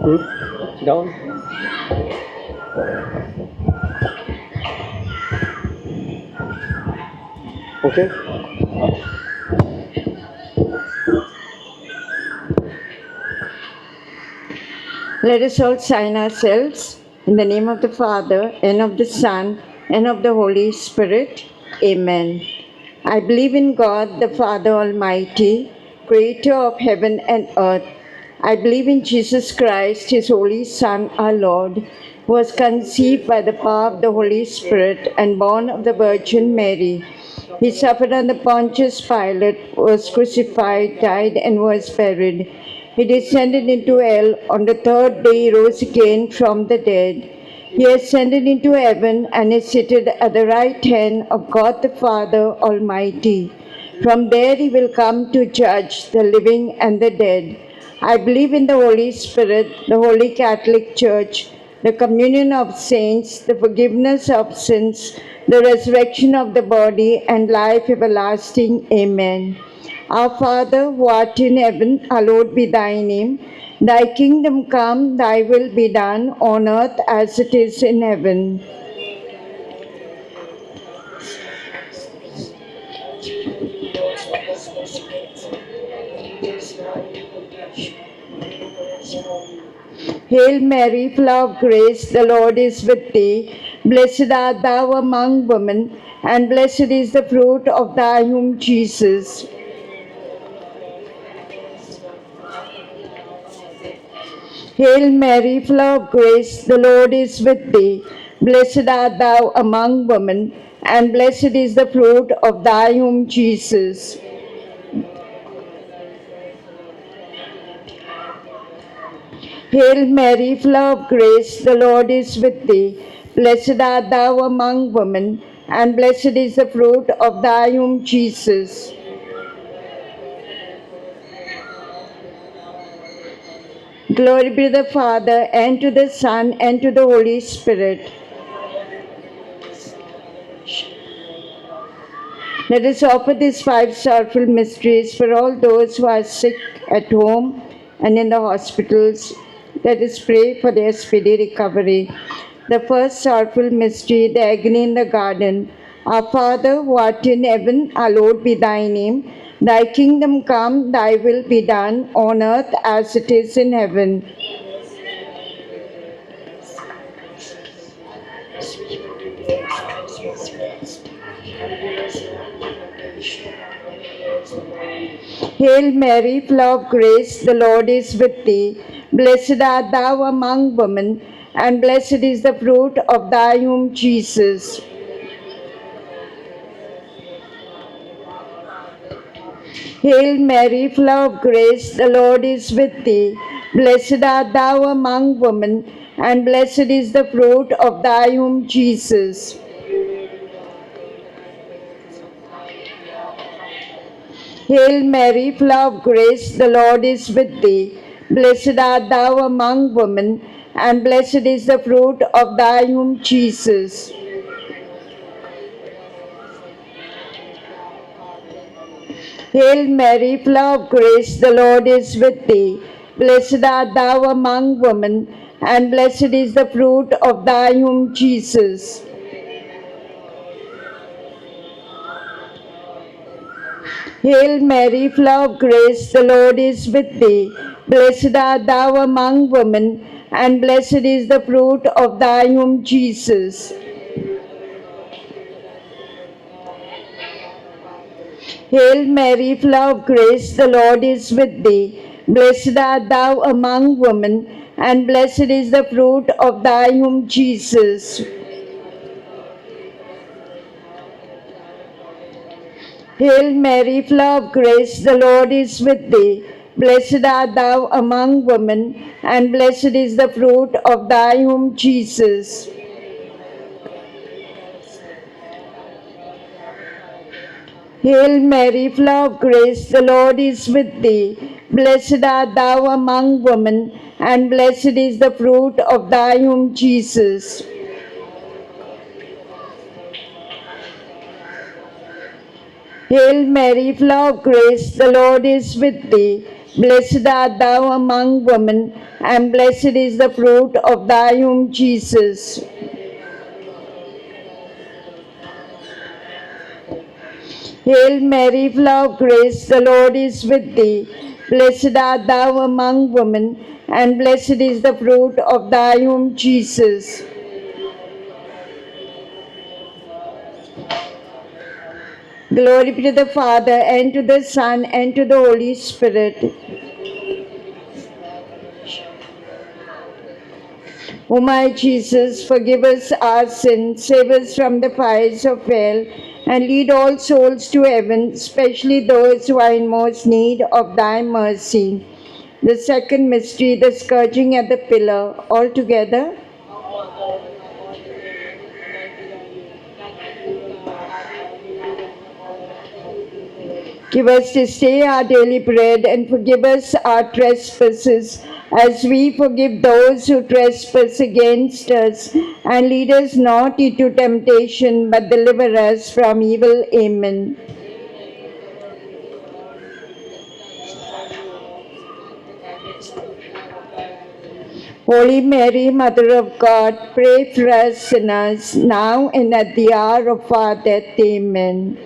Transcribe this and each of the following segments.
Down. Okay. Let us all sign ourselves in the name of the Father, and of the Son, and of the Holy Spirit. Amen. I believe in God, the Father Almighty, creator of heaven and earth. I believe in Jesus Christ, his only Son, our Lord, who was conceived by the power of the Holy Spirit and born of the Virgin Mary. He suffered under Pontius Pilate, was crucified, died, and was buried. He descended into hell. On the third day, he rose again from the dead. He ascended into heaven and is seated at the right hand of God the Father Almighty. From there, he will come to judge the living and the dead. I believe in the Holy Spirit, the Holy Catholic Church, the communion of saints, the forgiveness of sins, the resurrection of the body, and life everlasting. Amen. Our Father, who art in heaven, hallowed be thy name. Thy kingdom come, thy will be done on earth as it is in heaven. Hail Mary, full of grace, the Lord is with thee. Blessed art thou among women, and blessed is the fruit of thy womb, Jesus. Hail Mary, full of grace, the Lord is with thee. Blessed art thou among women, and blessed is the fruit of thy womb, Jesus. Hail Mary, full of grace, the Lord is with thee. Blessed art thou among women, and blessed is the fruit of thy womb, Jesus. Glory be to the Father, and to the Son, and to the Holy Spirit. Let us offer these 5 sorrowful mysteries for all those who are sick at home and in the hospitals. Let us pray for their speedy recovery. The first sorrowful mystery, the agony in the garden. Our Father, who art in heaven, hallowed be thy name. Thy kingdom come, thy will be done on earth as it is in heaven. Hail Mary, full of grace, the Lord is with thee. Blessed art thou among women, and blessed is the fruit of thy womb, Jesus. Hail Mary, full of grace, the Lord is with thee. Blessed art thou among women, and blessed is the fruit of thy womb, Jesus. Hail Mary, full of grace, the Lord is with thee. Blessed art thou among women, and blessed is the fruit of thy womb, Jesus. Hail Mary, full of grace, the Lord is with thee. Blessed art thou among women, and blessed is the fruit of thy womb, Jesus. Hail Mary, full of grace, the Lord is with thee. Blessed art thou among women, and blessed is the fruit of thy womb, Jesus. Hail Mary, full of grace, the Lord is with thee. Blessed art thou among women, and blessed is the fruit of thy womb, Jesus. Hail Mary, full of grace, the Lord is with thee. Blessed art thou among women, and blessed is the fruit of thy womb, Jesus. Hail Mary, full of grace, the Lord is with thee. Blessed art thou among women, and blessed is the fruit of thy womb, Jesus. Hail Mary, full of grace, the Lord is with thee. Blessed art thou among women, and blessed is the fruit of thy womb, Jesus. Hail Mary, full of grace, the Lord is with thee. Blessed art thou among women, and blessed is the fruit of thy womb, Jesus. Glory be to the Father, and to the Son, and to the Holy Spirit. O my Jesus, forgive us our sins, save us from the fires of hell, and lead all souls to heaven, especially those who are in most need of thy mercy. The second mystery, the scourging at the pillar. All together. Give us this day our daily bread, and forgive us our trespasses, as we forgive those who trespass against us. And lead us not into temptation, but deliver us from evil. Amen. Holy Mary, Mother of God, pray for us sinners, now and at the hour of our death. Amen.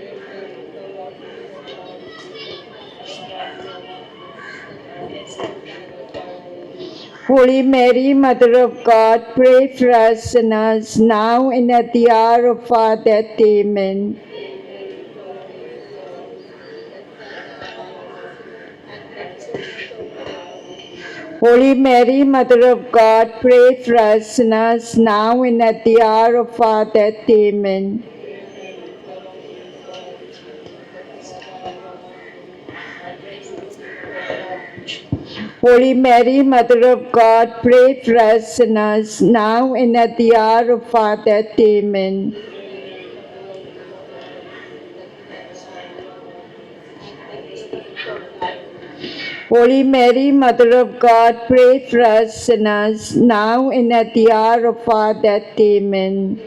Holy Mary, Mother of God, pray for us sinners, now and at the hour of our death. Amen. Holy Mary, Mother of God, pray for us sinners, now and at the hour of our death. Amen. Holy Mary, Mother of God, pray for us sinners, now and at the hour of our death. Amen. Holy Mary, Mother of God, pray for us sinners, now and at the hour of our death. Amen.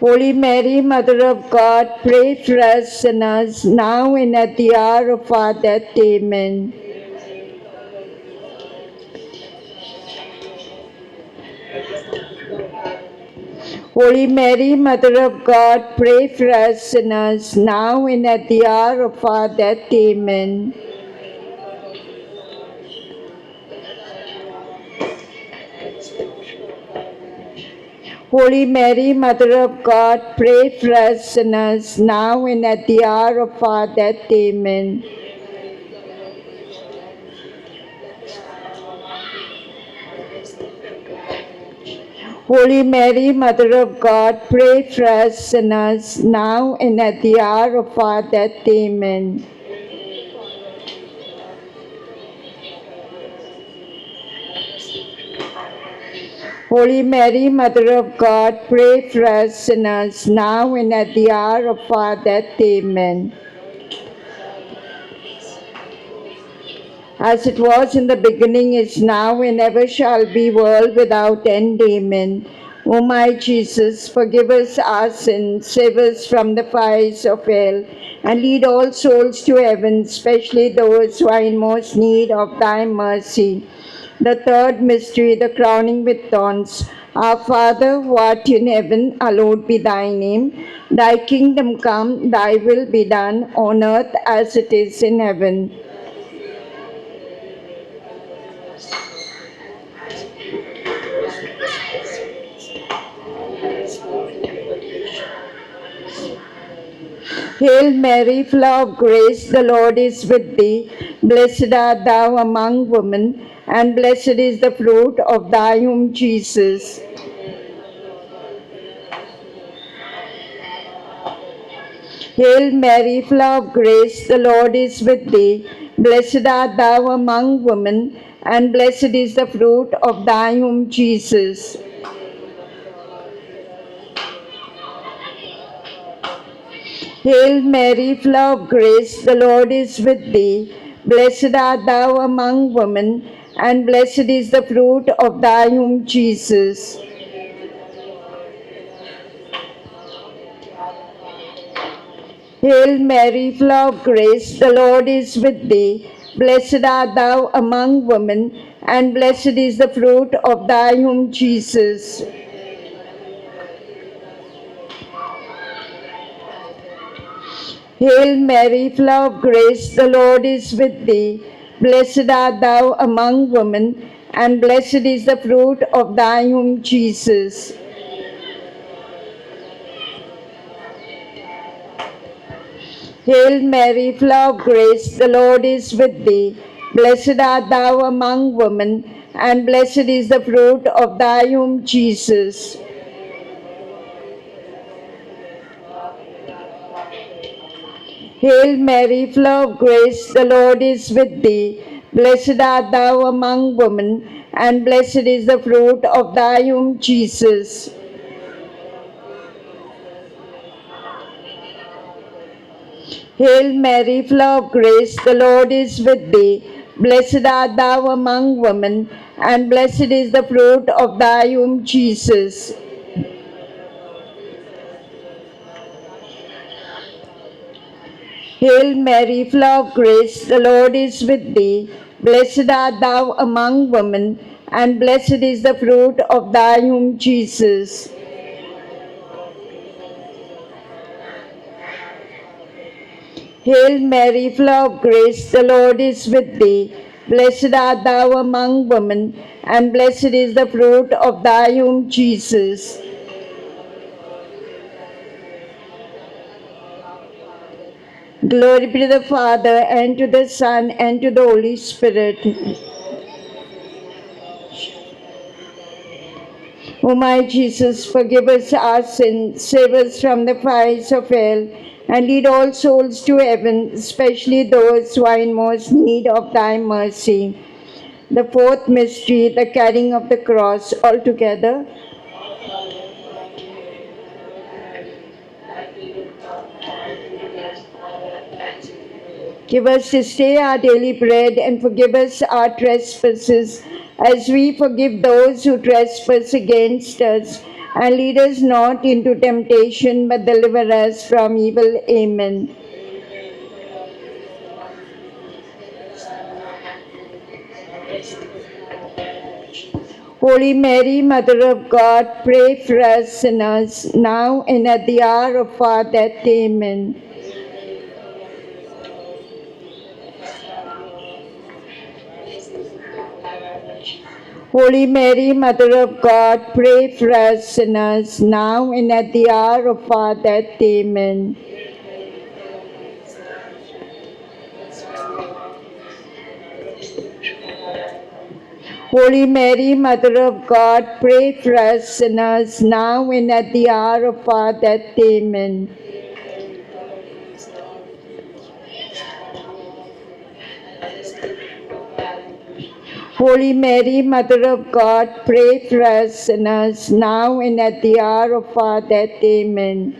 Holy Mary, Mother of God, pray for us sinners, now and at the hour of our death. Amen. Holy Mary, Mother of God, pray for us sinners, now and at the hour of our death. Amen. Holy Mary, Mother of God, pray for us sinners, now and at the hour of our death. Amen. Holy Mary, Mother of God, pray for us sinners, now and at the hour of our death. Amen. Holy Mary, Mother of God, pray for us sinners, now and at the hour of our death. Amen. As it was in the beginning, is now, and ever shall be, world without end. Amen. O my Jesus, forgive us our sins, save us from the fires of hell, and lead all souls to heaven, especially those who are in most need of thy mercy. The third mystery, the crowning with thorns. Our Father, who art in heaven, hallowed be thy name. Thy kingdom come, thy will be done, on earth as it is in heaven. Hail Mary, full of grace, the Lord is with thee. Blessed art thou among women, and blessed is the fruit of thy womb, Jesus. Hail Mary, full of grace, the Lord is with thee. Blessed art thou among women, and blessed is the fruit of thy womb, Jesus. Hail Mary, full of grace, the Lord is with thee. Blessed art thou among women, and blessed is the fruit of thy womb, Jesus. Hail Mary, full of grace, the Lord is with thee. Blessed art thou among women, and blessed is the fruit of thy womb, Jesus. Hail Mary, full of grace, the Lord is with thee. Blessed art thou among women, and blessed is the fruit of thy womb, Jesus. Hail Mary, full of grace, the Lord is with thee. Blessed art thou among women, and blessed is the fruit of thy womb, Jesus. Hail Mary, full of grace, the Lord is with thee. Blessed art thou among women, and blessed is the fruit of thy womb, Jesus. Hail Mary, full of grace, the Lord is with thee. Blessed art thou among women, and blessed is the fruit of thy womb, Jesus. Hail Mary, full of grace, the Lord is with thee. Blessed art thou among women, and blessed is the fruit of thy womb, Jesus. Hail Mary, full of grace, the Lord is with thee. Blessed art thou among women, and blessed is the fruit of thy womb, Jesus. Glory be to the Father, and to the Son, and to the Holy Spirit. O my Jesus, forgive us our sins, save us from the fires of hell, and lead all souls to heaven, especially those who are in most need of thy mercy. The fourth mystery, the carrying of the cross. All together. Give us this day our daily bread, and forgive us our trespasses, as we forgive those who trespass against us. And lead us not into temptation, but deliver us from evil. Amen. Holy Mary, Mother of God, pray for us sinners, now and at the hour of our death. Amen. Holy Mary, Mother of God, pray for us sinners, now and at the hour of our death. Amen. Holy Mary, Mother of God, pray for us sinners, now and at the hour of our death. Amen. Holy Mary, Mother of God, pray for us sinners, now and at the hour of our death. Amen.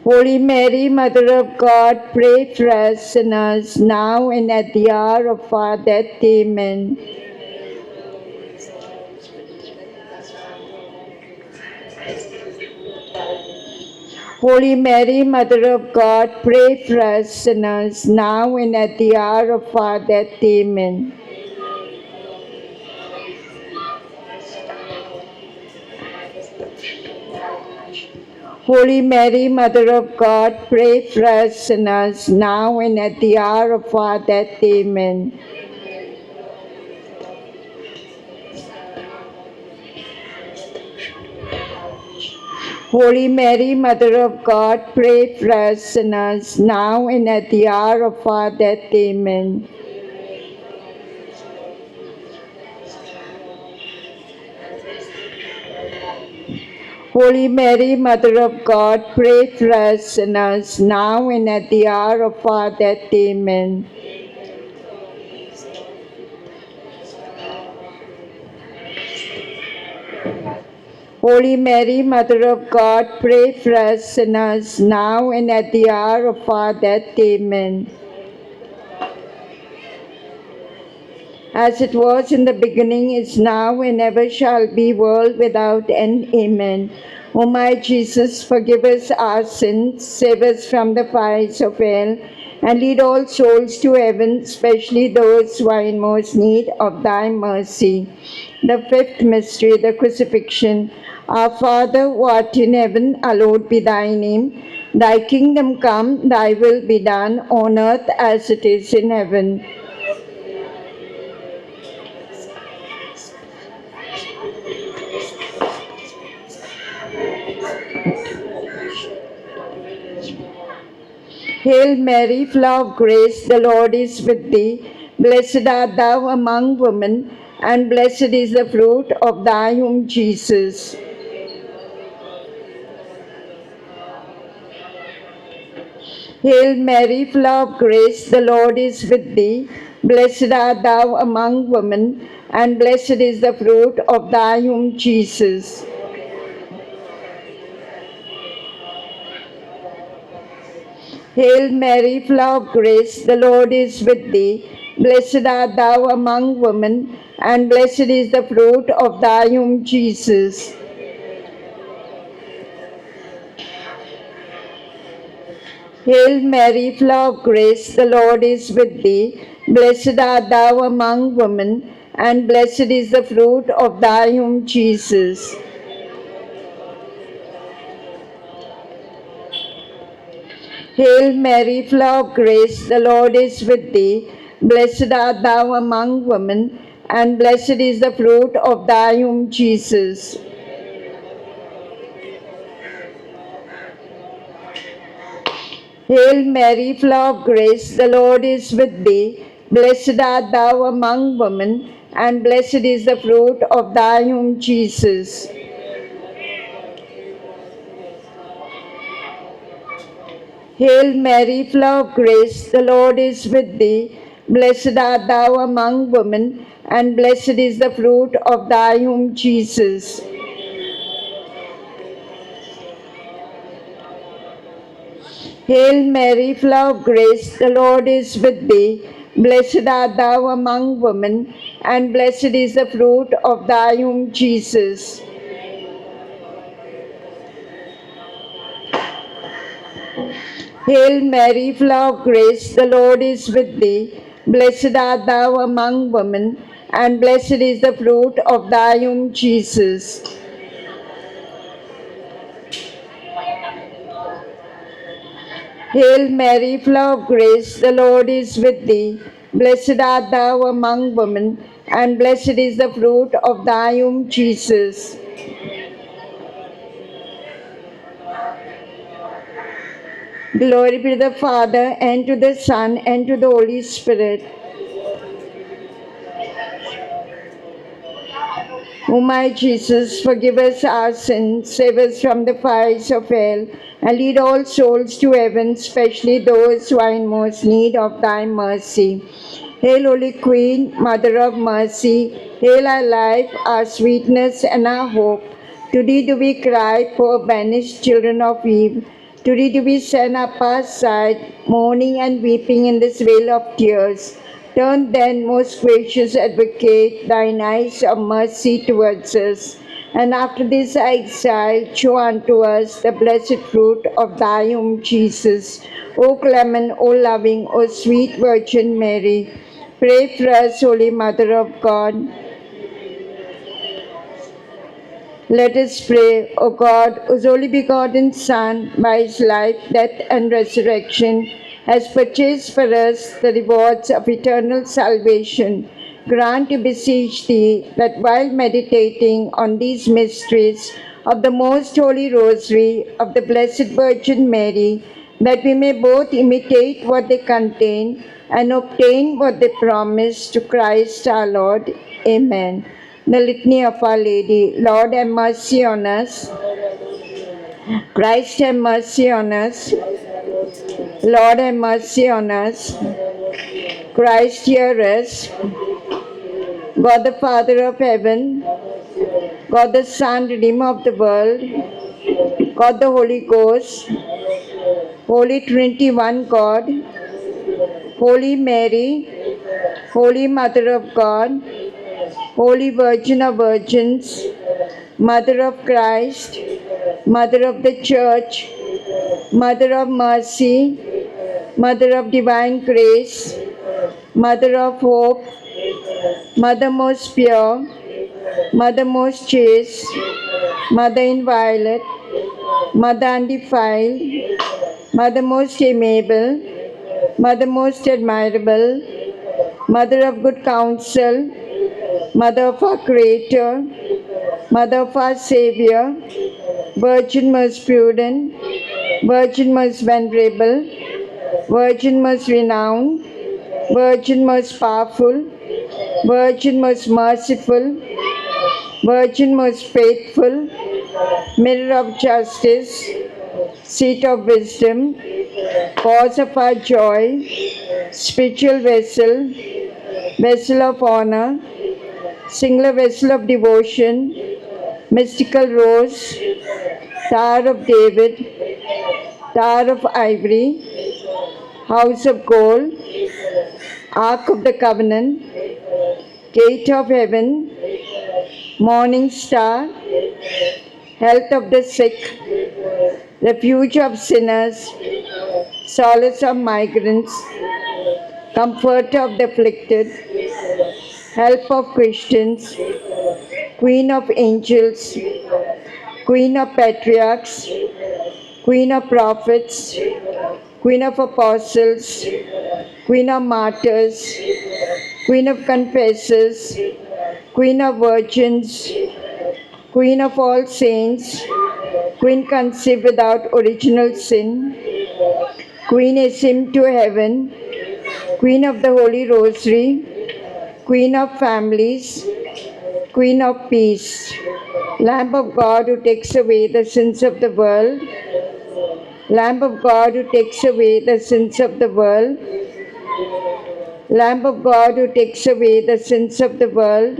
Holy Mary, Mother of God, pray for us sinners, now and at the hour of our death. Amen. Holy Mary, Mother of God, pray for us sinners, now and at the hour of our death. Amen. Holy Mary, Mother of God, pray for us sinners, now and at the hour of our death. Amen. Holy Mary, Mother of God, pray for us sinners, now and at the hour of our death. Amen. Holy Mary, Mother of God, pray for us sinners, now and at the hour of our death. Amen. Holy Mary, Mother of God, pray for us sinners, now and at the hour of our death. Amen. as it was in the beginning, is now, and ever shall be, world without end. Amen. O my Jesus, forgive us our sins, save us from the fires of hell, and lead all souls to heaven, especially those who are in most need of thy mercy. The fifth mystery, the crucifixion. Our Father, who art in heaven, hallowed be thy name. Thy kingdom come, thy will be done on earth as it is in heaven. Hail Mary, full of grace, the Lord is with thee. Blessed art thou among women, and blessed is the fruit of thy womb, Jesus. Hail Mary, full of grace, the Lord is with thee. Blessed art thou among women, and blessed is the fruit of thy womb, Jesus. Hail Mary, full of grace, the Lord is with thee. Blessed art thou among women, and blessed is the fruit of thy womb, Jesus. Hail Mary, full of grace, the Lord is with thee. Blessed art thou among women, and blessed is the fruit of thy womb, Jesus. Hail Mary, full of grace, the Lord is with thee. Blessed art thou among women, and blessed is the fruit of thy womb, Jesus. Hail Mary, full of grace, the Lord is with thee. Blessed art thou among women, and blessed is the fruit of thy womb, Jesus. Hail Mary, full of grace, the Lord is with thee. Blessed art thou among women, and blessed is the fruit of thy womb, Jesus. Hail Mary, full of grace, the Lord is with thee. Blessed art thou among women, and blessed is the fruit of thy womb, Jesus. Hail Mary, full of grace, the Lord is with thee. Blessed art thou among women, and blessed is the fruit of thy womb, Jesus. Hail Mary, full of grace, the Lord is with thee. Blessed art thou among women, and blessed is the fruit of thy womb, Jesus. Glory be to the Father, and to the Son, and to the Holy Spirit. O my Jesus, forgive us our sins, save us from the fires of hell, and lead all souls to heaven, especially those who are in most need of thy mercy. Hail, Holy Queen, Mother of Mercy, hail our life, our sweetness, and our hope. To thee do we cry, poor banished children of Eve. To thee do we send up our side, mourning and weeping in this vale of tears. Turn then, most gracious Advocate, thine eyes of mercy towards us, and after this exile, show unto us the blessed fruit of thy womb, Jesus. O clement, O loving, O sweet Virgin Mary, pray for us, Holy Mother of God. Let us pray, O God, whose only begotten Son, by his life, death, and resurrection, has purchased for us the rewards of eternal salvation. Grant, we beseech thee, that while meditating on these mysteries of the most holy rosary of the Blessed Virgin Mary, that we may both imitate what they contain and obtain what they promise, to Christ our Lord. Amen. The Litany of Our Lady. Lord, have mercy on us. Christ, have mercy on us. Lord, have mercy on us. Christ, hear us. God the Father of heaven, God the Son, Redeemer of the world, God the Holy Ghost, Holy Trinity, one God, Holy Mary, Holy Mother of God, Holy Virgin of Virgins, Mother of Christ, Mother of the Church, Mother of Mercy, Mother of Divine Grace, Mother of Hope, Mother most pure, Mother most chaste, Mother inviolate, Mother undefiled, Mother most amiable, Mother most admirable, Mother of good counsel, Mother of our Creator, Mother of our Savior, Virgin most prudent, Virgin most venerable, Virgin most renowned, Virgin most powerful, Virgin most merciful, Virgin most faithful, Mirror of justice, Seat of wisdom, Cause of our joy, Spiritual vessel, Vessel of honor, Singular vessel of devotion, Mystical rose, Tower of David, Tower of ivory, House of gold, Ark of the covenant, Gate of heaven, Morning star, Health of the sick, Refuge of sinners, Solace of migrants, Comforter of the afflicted, Help of Christians, Queen of angels, Queen of patriarchs, Queen of prophets, Queen of apostles, Queen of martyrs, Queen of confessors, Queen of virgins, Queen of all saints, Queen conceived without original sin, Queen ascended to heaven, Queen of the Holy Rosary, Queen of families, Queen of peace, Lamb of God who takes away the sins of the world, Lamb of God who takes away the sins of the world, Lamb of God who takes away the sins of the world,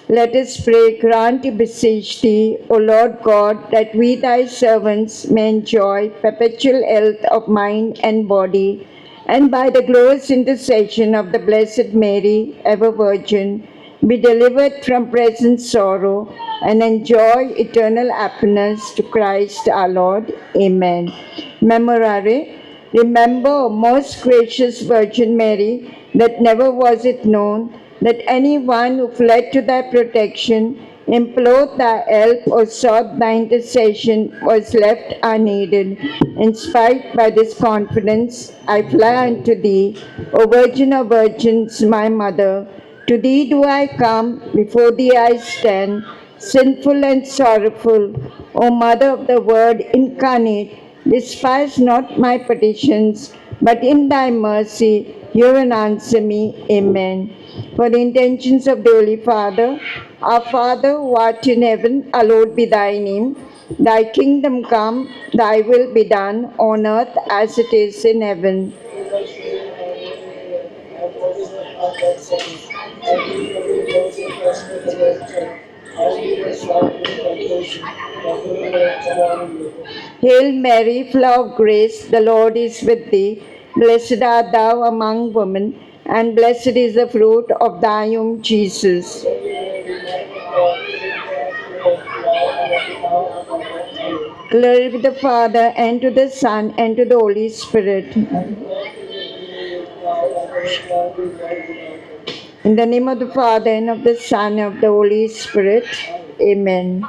let us pray, grant, we beseech thee, O Lord God, that we thy servants may enjoy perpetual health of mind and body, and by the glorious intercession of the Blessed Mary, ever Virgin, be delivered from present sorrow and enjoy eternal happiness to Christ our Lord. Amen. Memorare. Remember, O most gracious Virgin Mary, that never was it known that anyone who fled to thy protection, implored thy help, or sought thy intercession was left unneeded. Inspired by this confidence, I fly unto thee, O Virgin of Virgins, my Mother. To thee do I come, before thee I stand, sinful and sorrowful. O Mother of the Word incarnate, despise not my petitions, but in thy mercy hear and answer me. Amen. For the intentions of the Holy Father, our Father who art in heaven, hallowed be thy name. Thy kingdom come, thy will be done on earth as it is in heaven. Hail Mary, full of grace, the Lord is with thee. Blessed art thou among women, and blessed is the fruit of thy womb, Jesus. Glory to the Father, and to the Son, and to the Holy Spirit. In the name of the Father, and of the Son, and of the Holy Spirit. Amen.